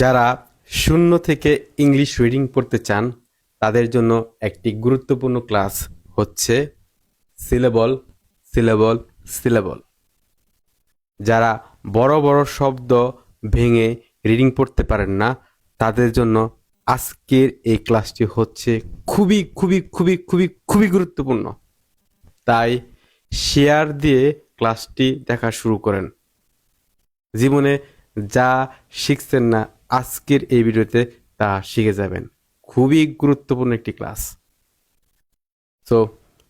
যারা শূন্য থেকে ইংলিশ রিডিং পড়তে চান তাদের জন্য একটি গুরুত্বপূর্ণ ক্লাস হচ্ছে সিলেবল সিলেবল সিলেবল। যারা বড় বড় শব্দ ভেঙে রিডিং পড়তে পারেন না তাদের জন্য আজকের এই ক্লাসটি হচ্ছে খুবই খুবই খুবই খুবই খুবই গুরুত্বপূর্ণ। তাই শেয়ার দিয়ে ক্লাসটি দেখা শুরু করেন। জীবনে যা শিখছেন না আজকের এই ভিডিওতে তা শিখে যাবেন। খুবই গুরুত্বপূর্ণ একটি class. So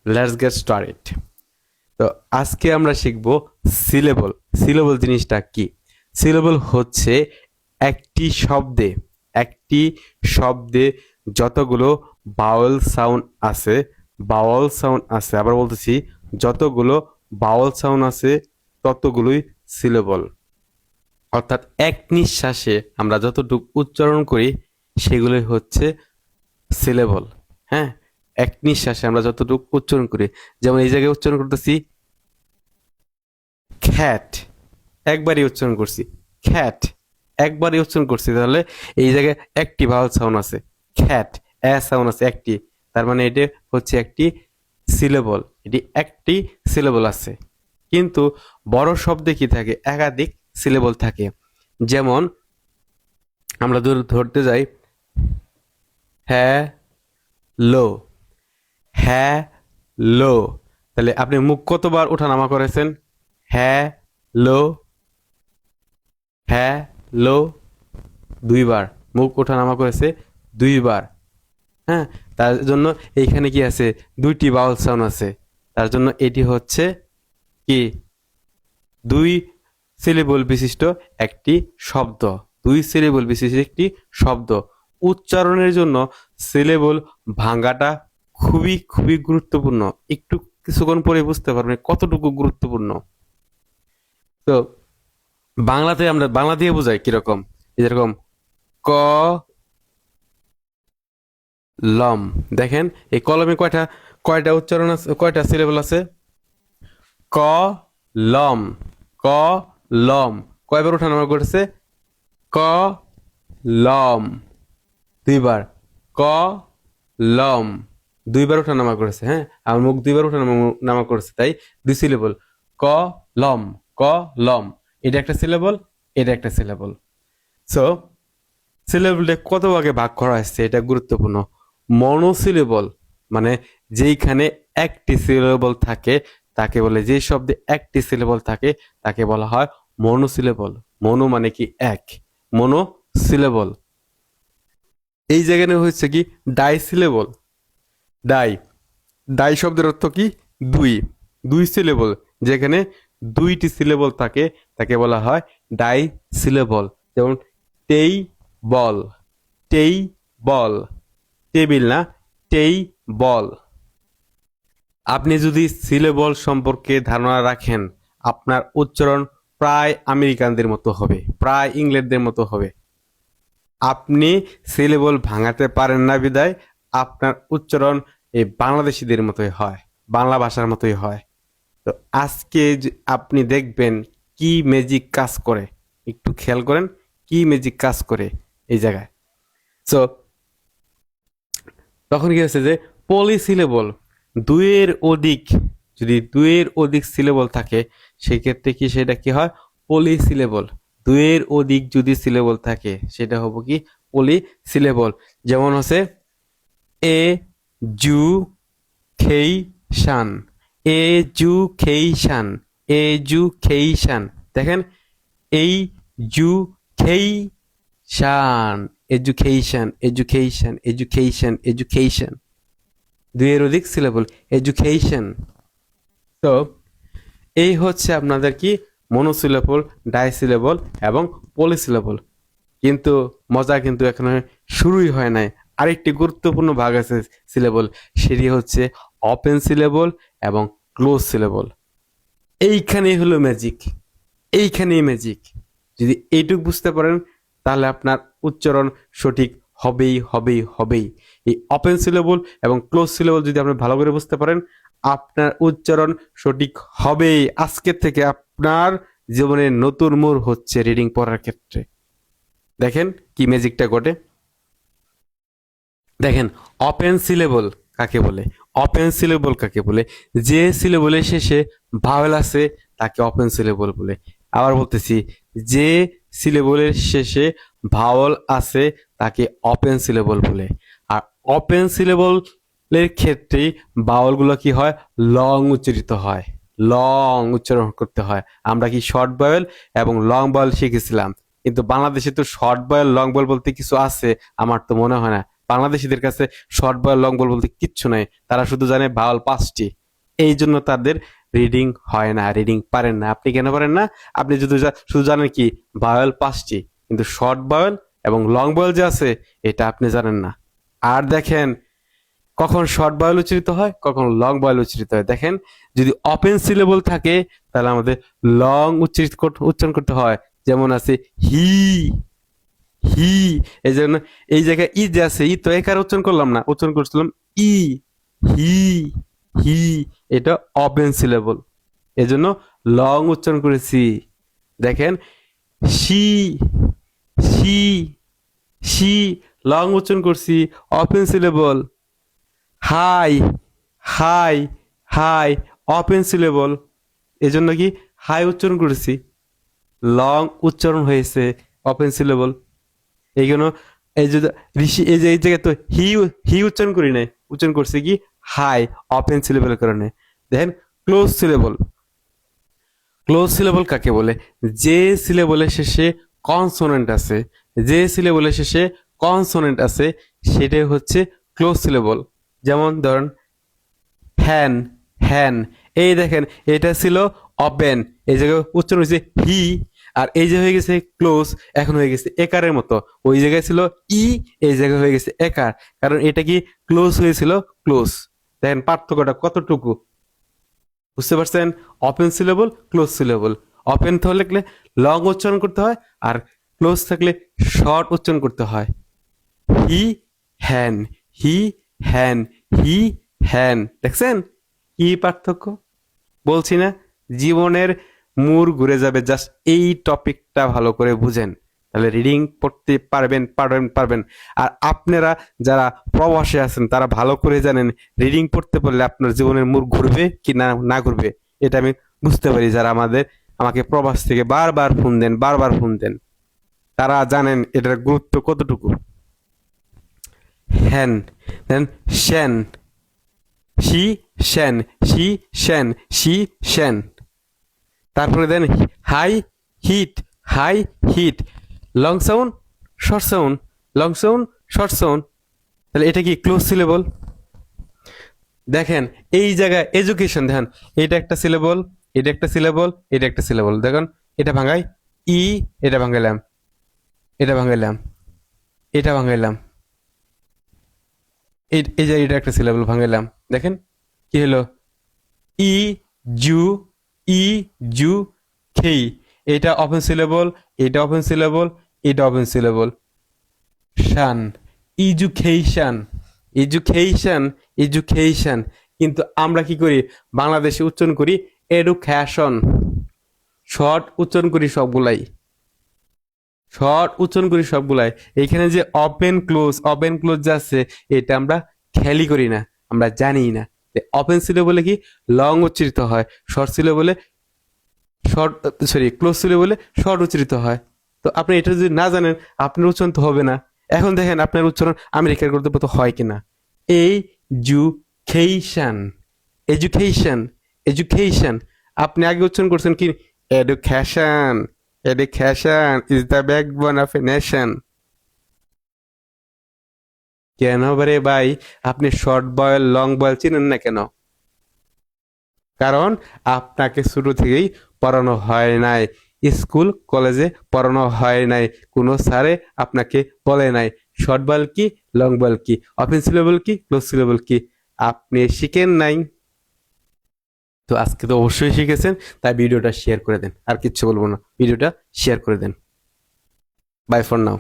let's get started. তো আজকে আমরা শিখব সিলেবল। সিলেবল জিনিসটা কি? সিলেবল হচ্ছে একটি শব্দে যতগুলো বাওয়াল সাউন্ড আছে, আবার বলতেছি যতগুলো বাওয়াল সাউন্ড আছে ততগুলোই সিলেবল। অর্থাৎ এক নিঃশ্বাসে আমরা যতটুকু উচ্চারণ করি সেগুলোই হচ্ছে সিলেবল। হ্যাঁ, এক নিঃশ্বাসে আমরা যতটুকু উচ্চারণ করি, যেমন এই জায়গায় উচ্চারণ করতেছি খ্যাট, একবারই উচ্চারণ করছি খ্যাট, একবারই উচ্চারণ করছি, তাহলে এই জায়গায় একটি ভাওয়াল সাউন্ড আছে, খ্যাট এ সাউন্ড আছে একটি, তার মানে এটা হচ্ছে একটি সিলেবল, এটি একটি সিলেবল আছে। কিন্তু বড় শব্দে কি থাকে? একাধিক সিলেবল থাকে। যেমন আমরা ধরতে যাই হ্যাঁ লো, হ্যাঁ লো, তাহলে আপনি মুখ কতবার ওঠানামা করেছেন? হ্যাঁ লো, হ্যাঁ লো, দুইবার মুখ ওঠানামা করেছে, দুইবার। হ্যাঁ, তার জন্য এইখানে কি আছে? দুইটি বাউল সাউন্ড আছে, তার জন্য এটি হচ্ছে কি? দুই সিলেবল বিশিষ্ট একটি শব্দ, দুই সিলেবল বিশিষ্ট একটি শব্দ। উচ্চারণের জন্য সিলেবল ভাঙাটা খুবই খুবই গুরুত্বপূর্ণ। একটু কিছুক্ষণ পরে বুঝতে পারবেন কতটুকু গুরুত্বপূর্ণ। তো বাংলাতে আমরা বাংলা দিয়ে বোঝাই কিরকম, যেরকম ক লম। দেখেন এই কলমে কয়টা কয়টা উচ্চারণ আছে, কয়টা সিলেবল আছে? ক লম, ক লম, কয়বার ওঠানামা করেছে? ক লম, দুইবার, ক লম, দুইবার ওঠানামা করেছে। হ্যাঁ, আমার মুখ দুইবার নামা করেছে, তাই দুই সিলেবল। ক লম, ক লম, এটা একটা সিলেবল, এটা একটা সিলেবল। সো সিলেবলটা কত ভাগে ভাগ করা হয়েছে এটা গুরুত্বপূর্ণ। মনোসিলেবল মানে যেইখানে একটি সিলেবল থাকে তাকে বলে, যে শব্দে একটি সিলেবল থাকে তাকে বলা হয় মনোসিলেবল। মনো মানে কি? এক, মনোসিলেবল। এই জায়গায় হচ্ছে কি ডাই সিলেবল। ডাই, ডাই শব্দের অর্থ কি? দুই, দুই সিলেবল, যেখানে দুইটি সিলেবল থাকে তাকে বলা হয় ডাই সিলেবল। যেমন টেই বল, টেই বল, টেবিল না, টেই বল। আপনি যদি সিলেবল সম্পর্কে ধারণা রাখেন আপনার উচ্চারণ প্রায় আমেরিকানদের মতো হবে, প্রায় ইংল্যান্ডদের মতো হবে। আপনি সিলেবল ভাঙাতে পারেন না বিদায় আপনার উচ্চারণ এই বাংলাদেশিদের মতোই হয়, বাংলা ভাষার মতোই হয়। তো আজকে আপনি দেখবেন কি ম্যাজিক কাজ করে, একটু খেয়াল করেন কি ম্যাজিক কাজ করে এই জায়গায়। সো তখন কি হচ্ছে যে পলিসিলেবল, দুইয়ের অধিক, যদি দুইয়ের অধিক সিলেবল থাকে সেক্ষেত্রে কি সেটা কি হয়? পলিসিলেবল। দুইয়ের অধিক যদি সিলেবল থাকে সেটা হবে কি? পলিসিলেবল। যেমন হচ্ছে এ জু খেই শান, এ জু খেই শান, এ জু খেই শান। দেখেন এই জু খেই শান, এডুকেশন এডুকেশন এডুকেশন এডুকেশন, দুইয়ের অধিক সিলেবল, এডুকেশন। তো এই হচ্ছে আপনাদের কি মনোসিলেবল, ডাইসিলেবল এবং পলিসিলেবল। কিন্তু মজা কিন্তু এখনো শুরুই হয় নাই। আরেকটি গুরুত্বপূর্ণ ভাগ আছে সিলেবল, সেটি হচ্ছে ওপেন সিলেবল এবং ক্লোজ সিলেবল। এইখানেই হলো ম্যাজিক, এইখানেই ম্যাজিক। যদি এইটুক বুঝতে পারেন তাহলে আপনার উচ্চারণ সঠিক হবেই হবেই হবেই। এই ওপেন সিলেবল এবং ক্লোজ সিলেবল যদি আপনি ভালো করে বুঝতে পারেন আপনার উচ্চারণ সঠিক হবেই। আজকে থেকে আপনার জীবনে নতুন মোড় হচ্ছে রিডিং পড়ার ক্ষেত্রে। দেখেন কি ম্যাজিকটা ঘটে। দেখেন ওপেন সিলেবল কাকে বলে, ওপেন সিলেবল কাকে বলে, যে সিলেবলের শেষে ভাওয়েল আছে তাকে ওপেন সিলেবল বলে। আবার বলতেছি, যে সিলেবলের শেষে ভাওয়েল আছে তাকে ওপেন সিলেবল বলে। আর ওপেন সিলেবলের ক্ষেত্রে ভাওয়েলগুলো কি হয়, লং উচ্চারিত হয়, লং উচ্চারণ করতে হয়। আমরা কি শর্ট ভাওয়েল এবং লং ভাওয়েল শিখেছিলাম, কিন্তু বাংলাদেশে তো শর্ট ভাওয়েল লং ভাওয়েল বলতে কিছু আছে আমার তো মনে হয় না। বাংলাদেশিদের কাছে শর্ট বল লং বল বলতে কিচ্ছু নাই, তারা শুধু জানে ভাওয়াল 5টি। এই জন্য তাদের রিডিং হয় না, রিডিং পারেন না। আপনি কেন পারেন না? আপনি যদি শুধু জানেন কি ভাওয়াল 5টি, কিন্তু শর্ট ভাওয়াল এবং লং ভাওয়াল যে আছে এটা আপনি জানেন না। আর দেখেন কখন শর্ট ভাওয়াল উচ্চারিত হয়, কখন লং ভাওয়াল উচ্চারিত হয়। দেখেন যদি ওপেন সিলেবল থাকে তাহলে আমাদের লং উচ্চারণ করতে হয়। যেমন আছে হি, হি, এই জন্য এই জায়গায় ই যে আছে, ই তো একার উচ্চারণ করলাম না, উচ্চারণ করছিলাম ই, হি, হি। এটা ওপেন সিলেবল, এজন্য লং উচ্চারণ করেছি। দেখেন শি, শি, শি, লং উচ্চারণ করছি, open syllable. Hi, hi, hi, open syllable, এজন্য কি হাই উচ্চারণ করেছি, লং উচ্চারণ হয়েছে, ওপেন সিলেবল। এই জন্য এই যে ঋষি, এই যে এই জায়গায় তো হি, হি উচ্চারণ করি নাই, উচ্চারণ করছে কি হাই, ওপেন সিলেবলের কারণে। দেখেন ক্লোজ সিলেবল, ক্লোজ সিলেবল কাকে বলে, যে সিলেবলের শেষে কনসোনেন্ট আছে, যে সিলেবলের শেষে কনসোনেন্ট আছে সেটাই হচ্ছে ক্লোজ সিলেবল। যেমন ধরেন হ্যান, হ্যান, এই দেখেন এটা ছিল ওপেন, এই জায়গায় উচ্চারণ হয়েছে হি, আর এই যে হয়ে গেছে ক্লোজ, এখন হয়ে গেছে একারের মতো। ওই জায়গায় ছিল ই, এই জায়গায় হয়ে গেছে একার, কারণ এটা কি ক্লোজ হয়েছিল ক্লোজ। দেখেন পার্থক্যটা কতটুকু, বুঝতে পারছেন? Open syllable, close syllable. Open থাকলে লং উচ্চারণ করতে হয়, আর ক্লোজ থাকলে শর্ট উচ্চারণ করতে হয়। হি, হ্যান, হি, হ্যান, হি, হ্যান। দেখছেন কি পার্থক্য? বলছি না, জীবনের মুড় ঘুরে যাবে জাস্ট এই টপিকটা ভালো করে বুঝেন, তাহলে রিডিং পড়তে পারবেন, পারবেন, পারবেন। আর আপনারা যারা প্রবাসে আছেন তারা ভালো করে জানেন রিডিং পড়তে পারলে আপনার জীবনের মুড় ঘুরবে কি না, না ঘুরবে এটা আমি বুঝতে পারি। যারা আমাকে প্রবাস থেকে বারবার ফোন দেন, বারবার ফোন দেন, তারা জানেন এটার গুরুত্ব কতটুকু। হ্যান, দেন শ্যান, শি, শ্যান, শি, শ্যান, শি, শ্যান। তারপরে then high, hit, high, hit, long sound, short sound, long sound, short sound. তাহলে এটা কি ক্লোজ সিলেবল। দেখেন এই জায়গায় এডুকেশন, দেখেন এটা একটা সিলেবল, এটা একটা সিলেবল, এটা একটা সিলেবল। দেখেন এটা ভাঙাই ই, এটা ভাঙাইলাম, এটা ভাঙাইলাম, এটা ভাঙাইলাম, এই যে এটা একটা সিলেবল ভাঙাইলাম। দেখেন কি হলো, ই, জু, ই, জু, খেই, এটা ওপেন সিলেবল, এটা ওপেন সিলেবল, এটা ওপেন সিলেবল। শান, ইজুকেশন, এডুকেশন, এডুকেশন। কিন্তু আমরা কি করি, বাংলাদেশে উচ্চারণ করি এডুকেশন, শর্ট উচ্চারণ করি সবগুলাই, শর্ট উচ্চারণ করি সবগুলাই। এখানে যে ওপেন ক্লোজ, ওপেন ক্লোজ যে আছে এটা আমরা খেয়ালই করি না, আমরা জানি না। ওপেন সিলেবলে কি লং উচ্চারিত হয়, শর্ট সিলেবলে শর্ট, সরি ক্লোজ সিলেবলে শর্ট উচ্চারিত হয়। তো আপনি এটা যদি না জানেন আপনার উচ্চারণ তো হবে না। এখন দেখেন আপনার উচ্চারণ আমেরিকার করতে মতো হয় কিনা। Education, education, education. আপনি আগে উচ্চারণ করছেন কি education, education is the backbone of a nation. কেন রে ভাই আপনি শর্ট বয়েল লং বয়েল চিনেন না কেন? কারণ আপনাকে শুরু থেকেই পড়ানো হয় নাই, স্কুল কলেজে পড়ানো হয় নাই, কোনো স্যারে আপনাকে বলে নাই শর্ট বল কি, লং বল কি, ওপেন সিলেবল কি, ক্লোজ সিলেবল কি, আপনি শিখেন নাই। তো আজকে তো অবশ্যই শিখেছেন, তাই ভিডিওটা শেয়ার করে দেন। আর কিচ্ছু বলবো না, ভিডিওটা শেয়ার করে দেন। By for now.